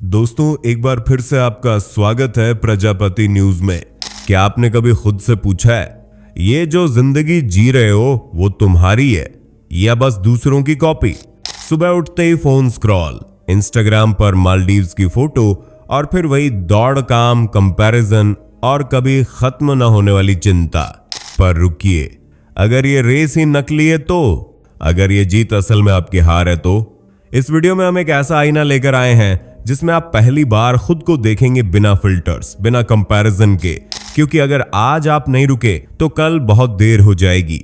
दोस्तों, एक बार फिर से आपका स्वागत है प्रजापति न्यूज में। क्या आपने कभी खुद से पूछा है, ये जो जिंदगी जी रहे हो वो तुम्हारी है या बस दूसरों की कॉपी? सुबह उठते ही फोन स्क्रॉल, इंस्टाग्राम पर मालदीव्स की फोटो और फिर वही दौड़, काम, कंपैरिजन और कभी खत्म न होने वाली चिंता। पर रुकिए, अगर ये रेस ही नकली है तो? अगर ये जीत असल में आपकी हार है तो? इस वीडियो में हम एक ऐसा आईना लेकर आए हैं जिसमें आप पहली बार खुद को देखेंगे बिना फिल्टर्स, बिना कंपैरिजन के। क्योंकि अगर आज आप नहीं रुके तो कल बहुत देर हो जाएगी।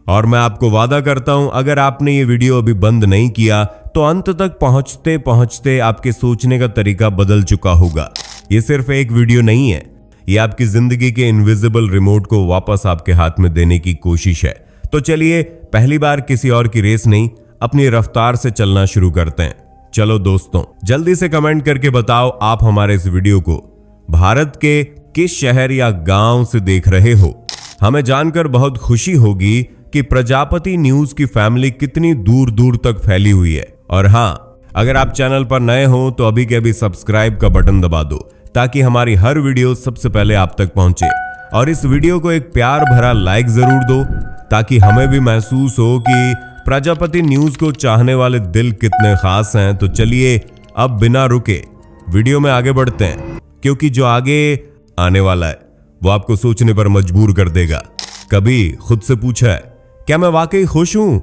और मैं आपको वादा करता हूं, अगर आपने ये वीडियो अभी बंद नहीं किया तो अंत तक पहुंचते पहुंचते आपके सोचने का तरीका बदल चुका होगा। ये सिर्फ एक वीडियो नहीं है, ये आपकी जिंदगी के इनविजिबल रिमोट को वापस आपके हाथ में देने की कोशिश है। तो चलिए, पहली बार किसी और की रेस नहीं, अपनी रफ्तार से चलना शुरू करते हैं। चलो दोस्तों, जल्दी से कमेंट करके बताओ आप हमारे इस वीडियो को भारत के किस शहर या गांव से देख रहे हो। हमें जानकर बहुत खुशी होगी कि प्रजापति न्यूज की फैमिली कितनी दूर दूर तक फैली हुई है। और हाँ, अगर आप चैनल पर नए हो तो अभी के अभी सब्सक्राइब का बटन दबा दो ताकि हमारी हर वीडियो सबसे पहले आप तक पहुंचे। और इस वीडियो को एक प्यार भरा लाइक जरूर दो ताकि हमें भी महसूस हो कि प्रजापति न्यूज को चाहने वाले दिल कितने खास हैं। तो चलिए अब बिना रुके वीडियो में आगे बढ़ते हैं, क्योंकि जो आगे आने वाला है वो आपको सोचने पर मजबूर कर देगा। कभी खुद से पूछा है, क्या मैं वाकई खुश हूं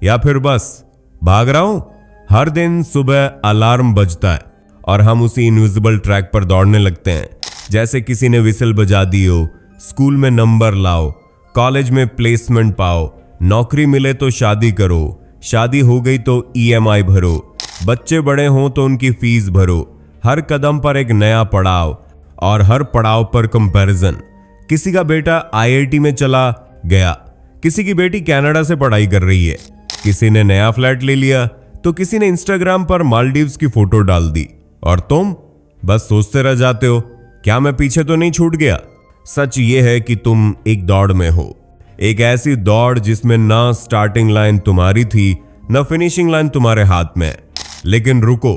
या फिर बस भाग रहा हूं? हर दिन सुबह अलार्म बजता है और हम उसी इनविजिबल ट्रैक पर दौड़ने लगते हैं, जैसे किसी ने विसल बजा दी हो। स्कूल में नंबर लाओ, कॉलेज में प्लेसमेंट पाओ, नौकरी मिले तो शादी करो, शादी हो गई तो ईएमआई भरो, बच्चे बड़े हों तो उनकी फीस भरो। हर कदम पर एक नया पड़ाव और हर पड़ाव पर कंपैरिजन। किसी का बेटा आईआईटी में चला गया, किसी की बेटी कनाडा से पढ़ाई कर रही है, किसी ने नया फ्लैट ले लिया तो किसी ने इंस्टाग्राम पर मालदीव्स की फोटो डाल दी। और तुम बस सोचते रह जाते हो, क्या मैं पीछे तो नहीं छूट गया? सच ये है कि तुम एक दौड़ में हो, एक ऐसी दौड़ जिसमें ना स्टार्टिंग लाइन तुम्हारी थी, ना फिनिशिंग लाइन तुम्हारे हाथ में है। लेकिन रुको,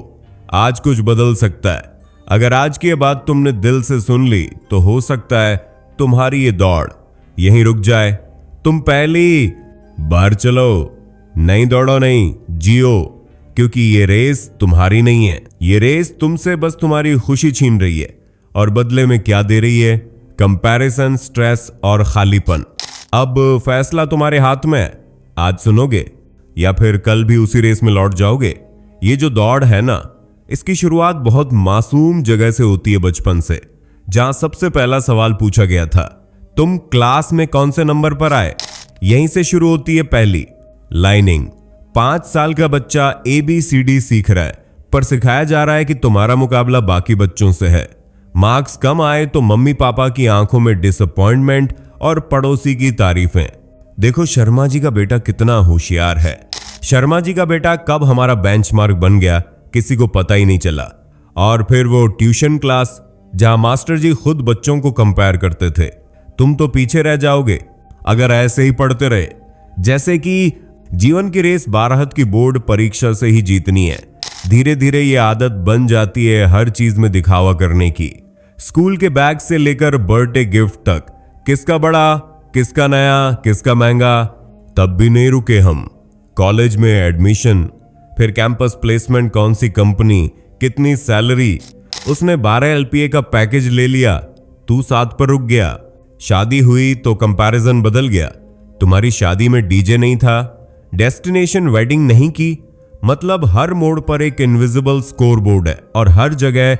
आज कुछ बदल सकता है। अगर आज की ये बात तुमने दिल से सुन ली तो हो सकता है तुम्हारी ये दौड़ यहीं रुक जाए। तुम पहली बार चलो, नहीं दौड़ो, नहीं जियो, क्योंकि ये रेस तुम्हारी नहीं है। ये रेस तुमसे बस तुम्हारी खुशी छीन रही है और बदले में क्या दे रही है? कंपैरिजन, स्ट्रेस और खालीपन। अब फैसला तुम्हारे हाथ में है, आज सुनोगे या फिर कल भी उसी रेस में लौट जाओगे। ये जो दौड़ है ना, इसकी शुरुआत बहुत मासूम जगह से होती है, बचपन से, जहां सबसे पहला सवाल पूछा गया था, तुम क्लास में कौन से नंबर पर आए? यहीं से शुरू होती है पहली लाइनिंग। 5 साल का बच्चा ABCD सीख रहा है, पर सिखाया जा रहा है कि तुम्हारा मुकाबला बाकी बच्चों से है। मार्क्स कम आए तो मम्मी पापा की आंखों में डिसअपॉइंटमेंट और पड़ोसी की तारीफें। देखो शर्मा जी का बेटा कितना होशियार है। शर्मा जी का बेटा कब हमारा बेंचमार्क बन गया किसी को पता ही नहीं चला। और फिर वो ट्यूशन क्लास, जहां मास्टर जी खुद बच्चों को कंपेयर करते थे। तुम तो पीछे रह जाओगे अगर ऐसे ही पढ़ते रहे। जैसे कि जीवन की रेस 12th की बोर्ड परीक्षा से ही जीतनी है। धीरे धीरे ये आदत बन जाती है हर चीज में दिखावा करने की। स्कूल के बैग से लेकर बर्थडे गिफ्ट तक, किसका बड़ा, किसका नया, किसका महंगा। तब भी नहीं रुके हम। कॉलेज में एडमिशन, फिर कैंपस प्लेसमेंट, कौन सी कंपनी, कितनी सैलरी। उसने 12 LPA का पैकेज ले लिया, तू 7 पर रुक गया। शादी हुई तो कंपैरिजन बदल गया, तुम्हारी शादी में डीजे नहीं था, डेस्टिनेशन वेडिंग नहीं की। मतलब हर मोड़ पर एक इनविजिबल स्कोर बोर्ड है और हर जगह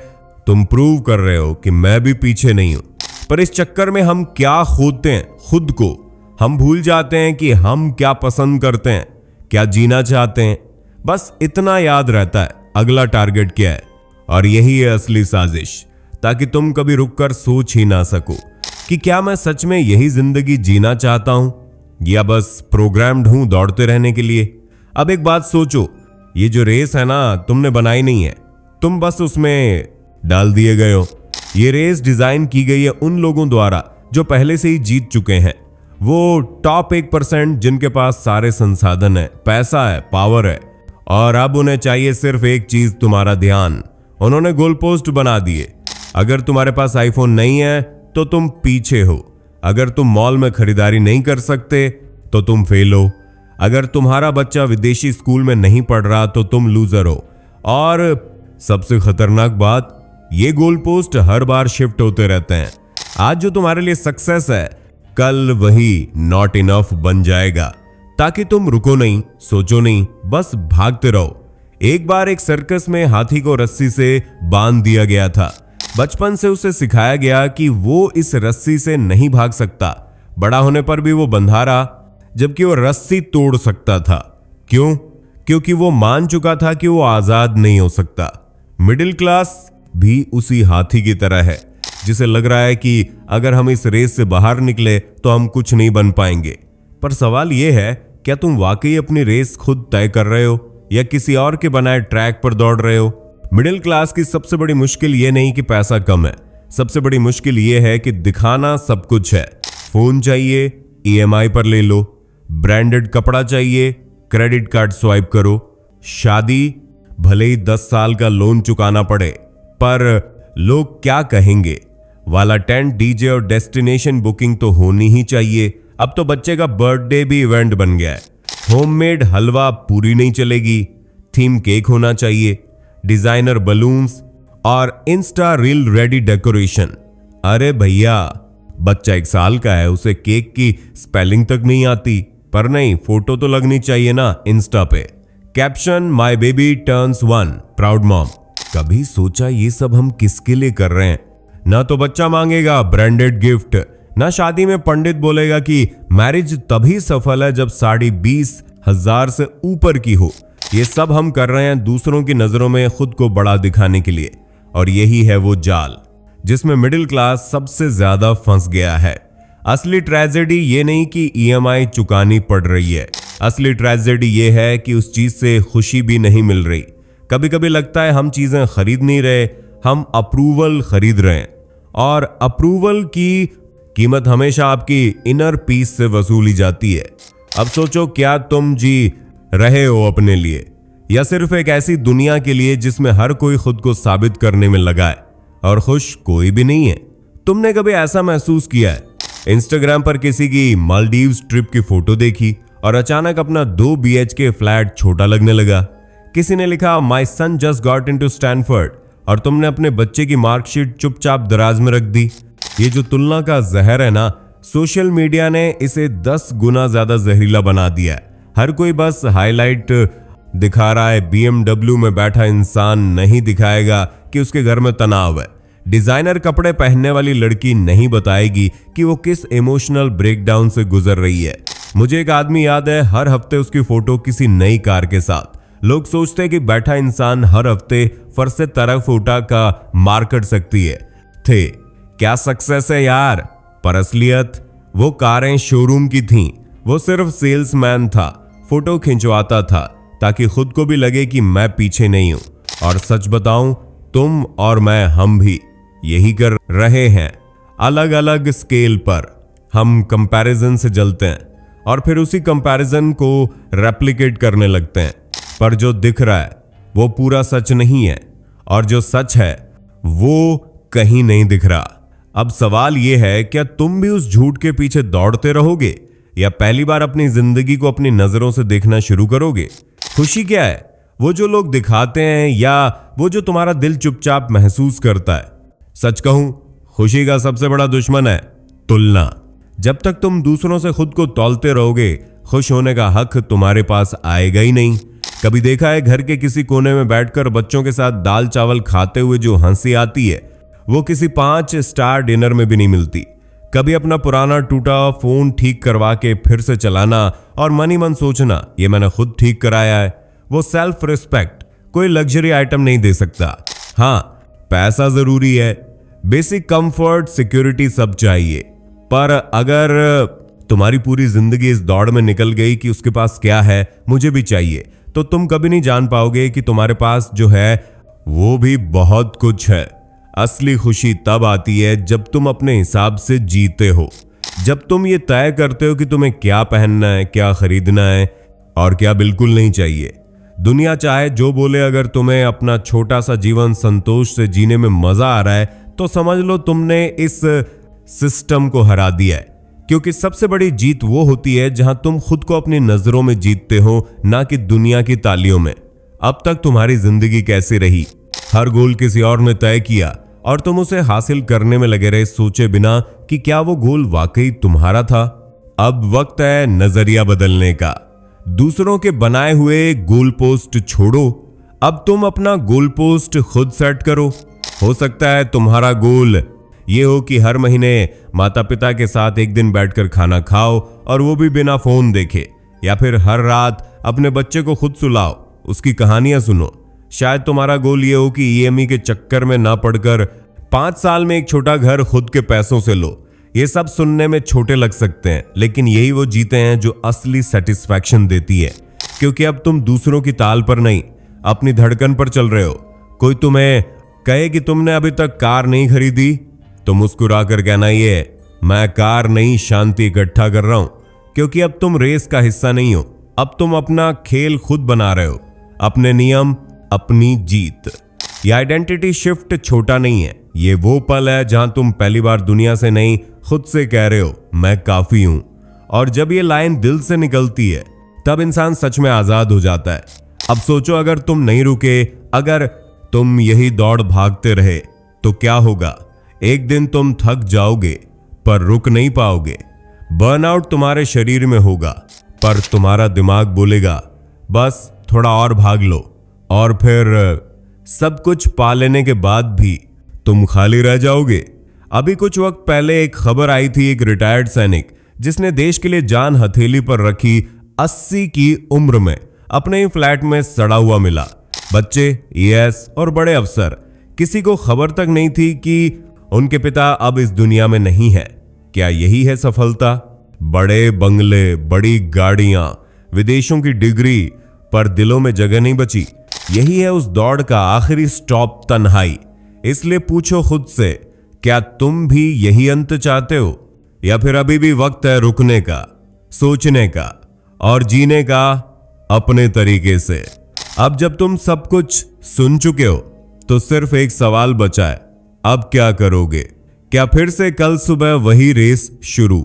तुम प्रूव कर रहे हो कि मैं भी पीछे नहीं हूं। पर इस चक्कर में हम क्या खोदते हैं खुद को। हम भूल जाते हैं कि हम क्या पसंद करते हैं, क्या जीना चाहते हैं। बस इतना याद रहता है अगला टारगेट क्या है। और यही है असली साजिश, ताकि तुम कभी रुककर सोच ही ना सको कि क्या मैं सच में यही जिंदगी जीना चाहता हूं या बस प्रोग्राम्ड हूं दौड़ते रहने के लिए। अब एक बात सोचो, ये जो रेस है ना, तुमने बनाई नहीं है, तुम बस उसमें डाल दिए गए हो। ये रेस डिजाइन की गई है उन लोगों द्वारा जो पहले से ही जीत चुके हैं। वो टॉप 1% जिनके पास सारे संसाधन है, पैसा है, पावर है, और अब उन्हें चाहिए सिर्फ एक चीज, तुम्हारा ध्यान। उन्होंने गोल पोस्ट बना दिए। अगर तुम्हारे पास आईफोन नहीं है तो तुम पीछे हो, अगर तुम मॉल में खरीदारी नहीं कर सकते तो तुम फेल हो, अगर तुम्हारा बच्चा विदेशी स्कूल में नहीं पढ़ रहा तो तुम लूजर हो। और सबसे खतरनाक बात, ये गोल पोस्ट हर बार शिफ्ट होते रहते हैं। आज जो तुम्हारे लिए सक्सेस है कल वही नॉट इनफ बन जाएगा, ताकि तुम रुको नहीं, सोचो नहीं, बस भागते रहो। एक बार एक सर्कस में हाथी को रस्सी से बांध दिया गया था। बचपन से उसे सिखाया गया कि वो इस रस्सी से नहीं भाग सकता। बड़ा होने पर भी वो बंधा रहा, जबकि वो रस्सी तोड़ सकता था। क्यों? क्योंकि वो मान चुका था कि वो आजाद नहीं हो सकता। मिडिल क्लास भी उसी हाथी की तरह है, जिसे लग रहा है कि अगर हम इस रेस से बाहर निकले तो हम कुछ नहीं बन पाएंगे। पर सवाल यह है, क्या तुम वाकई अपनी रेस खुद तय कर रहे हो या किसी और के बनाए ट्रैक पर दौड़ रहे हो? मिडिल क्लास की सबसे बड़ी मुश्किल ये नहीं कि पैसा कम है, सबसे बड़ी मुश्किल ये है कि दिखाना सब कुछ है। फोन चाहिए, ईएमआई पर ले लो, ब्रांडेड कपड़ा चाहिए, क्रेडिट कार्ड स्वाइप करो, शादी भले ही 10 साल का लोन चुकाना पड़े पर लोग क्या कहेंगे वाला टेंट, डीजे और डेस्टिनेशन बुकिंग तो होनी ही चाहिए। अब तो बच्चे का बर्थडे भी इवेंट बन गया है। होममेड हलवा पूरी नहीं चलेगी, थीम केक होना चाहिए, डिजाइनर बलून्स और इंस्टा रील रेडी डेकोरेशन। अरे भैया, बच्चा 1 साल का है, उसे केक की स्पेलिंग तक नहीं आती, पर नहीं, फोटो तो लगनी चाहिए ना इंस्टा पे। Caption, my baby turns 1 proud mom. कभी सोचा ये सब हम किसके लिए कर रहे हैं? ना तो बच्चा मांगेगा ब्रांडेड गिफ्ट, ना शादी में पंडित बोलेगा कि मैरिज तभी सफल है जब 20,500 से ऊपर की हो। ये सब हम कर रहे हैं दूसरों की नजरों में खुद को बड़ा दिखाने के लिए। और यही है वो जाल जिसमें मिडिल क्लास सबसे ज्यादा फंस गया है। असली ट्रेजेडी ये नहीं कि ईएमआई चुकानी पड़ रही है, असली ट्रेजेडी ये है कि उस चीज से खुशी भी नहीं मिल रही। कभी कभी लगता है हम चीजें खरीद नहीं रहे, हम अप्रूवल खरीद रहे हैं, और अप्रूवल की कीमत हमेशा आपकी इनर पीस से वसूली जाती है। अब सोचो, क्या तुम जी रहे हो अपने लिए या सिर्फ एक ऐसी दुनिया के लिए जिसमें हर कोई खुद को साबित करने में लगा है और खुश कोई भी नहीं है? तुमने कभी ऐसा महसूस किया है, इंस्टाग्राम पर किसी की मालदीव्स ट्रिप की फोटो देखी और अचानक अपना 2 BHK फ्लैट छोटा लगने लगा? किसी ने लिखा my son just got into Stanford और तुमने अपने बच्चे की मार्कशीट चुपचाप दराज में रख दी। ये जो तुलना का जहर है ना, सोशल मीडिया ने इसे 10 गुना ज्यादा जहरीला बना दिया है। हर कोई बस हाईलाइट दिखा रहा है, BMW में बैठा इंसान नहीं दिखाएगा कि उसके घर में तनाव है। डिजाइनर कपड़े पहनने वाली लड़की नहीं बताएगी कि वो किस इमोशनल ब्रेकडाउन से गुजर रही है। मुझे एक आदमी याद है, हर हफ्ते उसकी फोटो किसी नई कार के साथ। लोग सोचते हैं कि बैठा इंसान हर हफ्ते फर्श से तरफ उठा का मार कर सकती है। थे क्या सक्सेस है यार? पर असलियत, वो कारें शोरूम की थीं, वो सिर्फ सेल्समैन था, फोटो खिंचवाता था ताकि खुद को भी लगे कि मैं पीछे नहीं हूं। और सच बताऊं, तुम और मैं, हम भी यही कर रहे हैं। अलग अलग स्केल पर हम कंपैरिजन से जलते हैं और फिर उसी कंपैरिजन को रेप्लिकेट करने लगते हैं। पर जो दिख रहा है वो पूरा सच नहीं है, और जो सच है वो कहीं नहीं दिख रहा। अब सवाल यह है, क्या तुम भी उस झूठ के पीछे दौड़ते रहोगे या पहली बार अपनी जिंदगी को अपनी नजरों से देखना शुरू करोगे? खुशी क्या है? वो जो लोग दिखाते हैं या वो जो तुम्हारा दिल चुपचाप महसूस करता है? सच कहूं, खुशी का सबसे बड़ा दुश्मन है तुलना। जब तक तुम दूसरों से खुद को तौलते रहोगे, खुश होने का हक तुम्हारे पास आएगा ही नहीं। कभी देखा है, घर के किसी कोने में बैठकर बच्चों के साथ दाल चावल खाते हुए जो हंसी आती है, वो किसी 5 स्टार डिनर में भी नहीं मिलती। कभी अपना पुराना टूटा फोन ठीक करवा के फिर से चलाना और मन ही मन सोचना, ये मैंने खुद ठीक कराया है। वो सेल्फ रिस्पेक्ट कोई लग्जरी आइटम नहीं दे सकता। हाँ, पैसा जरूरी है, बेसिक कंफर्ट, सिक्योरिटी सब चाहिए, पर अगर तुम्हारी पूरी जिंदगी इस दौड़ में निकल गई कि उसके पास क्या है मुझे भी चाहिए, तो तुम कभी नहीं जान पाओगे कि तुम्हारे पास जो है वो भी बहुत कुछ है। असली खुशी तब आती है जब तुम अपने हिसाब से जीते हो, जब तुम ये तय करते हो कि तुम्हें क्या पहनना है, क्या खरीदना है और क्या बिल्कुल नहीं चाहिए, दुनिया चाहे जो बोले, अगर तुम्हें अपना छोटा सा जीवन संतोष से जीने में मजा आ रहा है तो समझ लो तुमने इस सिस्टम को हरा दिया है। क्योंकि सबसे बड़ी जीत वो होती है जहां तुम खुद को अपनी नजरों में जीतते हो, ना कि दुनिया की तालियों में। अब तक तुम्हारी जिंदगी कैसी रही? हर गोल किसी और ने तय किया और तुम उसे हासिल करने में लगे रहे, सोचे बिना कि क्या वो गोल वाकई तुम्हारा था। अब वक्त है नजरिया बदलने का। दूसरों के बनाए हुए गोल पोस्ट छोड़ो, अब तुम अपना गोल पोस्ट खुद सेट करो। हो सकता है तुम्हारा गोल ये हो कि हर महीने माता पिता के साथ एक दिन बैठकर खाना खाओ, और वो भी बिना फोन देखे, या फिर हर रात अपने बच्चे को खुद सुलाओ, उसकी कहानियां सुनो। शायद तुम्हारा गोल ये हो कि ईएमआई के चक्कर में ना पड़कर 5 साल में एक छोटा घर खुद के पैसों से लो। ये सब सुनने में छोटे लग सकते हैं, लेकिन यही वो जीतें हैं जो असली सेटिस्फैक्शन देती है। क्योंकि अब तुम दूसरों की ताल पर नहीं, अपनी धड़कन पर चल रहे हो। कोई तुम्हें कहे कि तुमने अभी तक कार नहीं खरीदी, तो मुस्कुरा कर कहना ये, मैं कार नहीं शांति इकट्ठा कर रहा हूं। क्योंकि अब तुम रेस का हिस्सा नहीं हो, अब तुम अपना खेल खुद बना रहे हो, अपने नियम, अपनी जीत। यह आइडेंटिटी शिफ्ट छोटा नहीं है, ये वो पल है जहां तुम पहली बार दुनिया से नहीं, खुद से कह रहे हो मैं काफी हूं। और जब ये लाइन दिल से निकलती है तब इंसान सच में आजाद हो जाता है। अब सोचो, अगर तुम नहीं रुके, अगर तुम यही दौड़ भागते रहे तो क्या होगा? एक दिन तुम थक जाओगे पर रुक नहीं पाओगे। बर्नआउट तुम्हारे शरीर में होगा, पर तुम्हारा दिमाग बोलेगा बस थोड़ा और भाग लो। और फिर सब कुछ पा लेने के बाद भी तुम खाली रह जाओगे। अभी कुछ वक्त पहले एक खबर आई थी, एक रिटायर्ड सैनिक जिसने देश के लिए जान हथेली पर रखी, 80 की उम्र में अपने ही फ्लैट में सड़ा हुआ मिला। बच्चे, ईएएस और बड़े अफसर, किसी को खबर तक नहीं थी कि उनके पिता अब इस दुनिया में नहीं है। क्या यही है सफलता? बड़े बंगले, बड़ी गाड़ियां, विदेशों की डिग्री, पर दिलों में जगह नहीं बची। यही है उस दौड़ का आखिरी स्टॉप, तन्हाई। इसलिए पूछो खुद से, क्या तुम भी यही अंत चाहते हो, या फिर अभी भी वक्त है रुकने का, सोचने का और जीने का अपने तरीके से? अब जब तुम सब कुछ सुन चुके हो तो सिर्फ एक सवाल बचा है, अब क्या करोगे? क्या फिर से कल सुबह वही रेस शुरू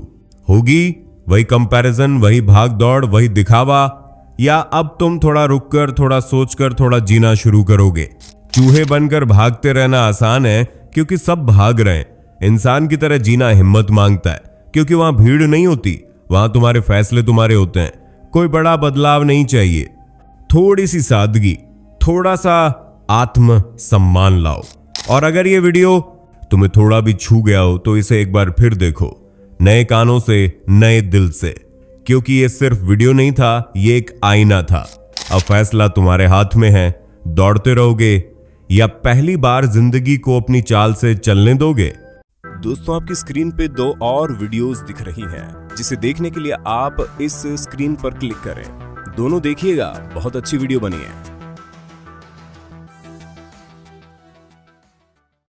होगी, वही कंपैरिजन, वही भाग दौड़, वही दिखावा, या अब तुम थोड़ा रुककर, थोड़ा सोचकर, थोड़ा जीना शुरू करोगे? चूहे बनकर भागते रहना आसान है क्योंकि सब भाग रहे हैं। इंसान की तरह जीना हिम्मत मांगता है, क्योंकि वहां भीड़ नहीं होती, वहां तुम्हारे फैसले तुम्हारे होते हैं। कोई बड़ा बदलाव नहीं चाहिए, थोड़ी सी सादगी, थोड़ा सा आत्म सम्मान लाओ। और अगर ये वीडियो तुम्हें थोड़ा भी छू गया हो तो इसे एक बार फिर देखो, नए कानों से, नए दिल से, क्योंकि ये सिर्फ वीडियो नहीं था, ये एक आईना था। अब फैसला तुम्हारे हाथ में है, दौड़ते रहोगे या पहली बार जिंदगी को अपनी चाल से चलने दोगे? दोस्तों, आपकी स्क्रीन पे 2 और वीडियोस दिख रही हैं, जिसे देखने के लिए आप इस स्क्रीन पर क्लिक करें। दोनों देखिएगा, बहुत अच्छी वीडियो बनी है।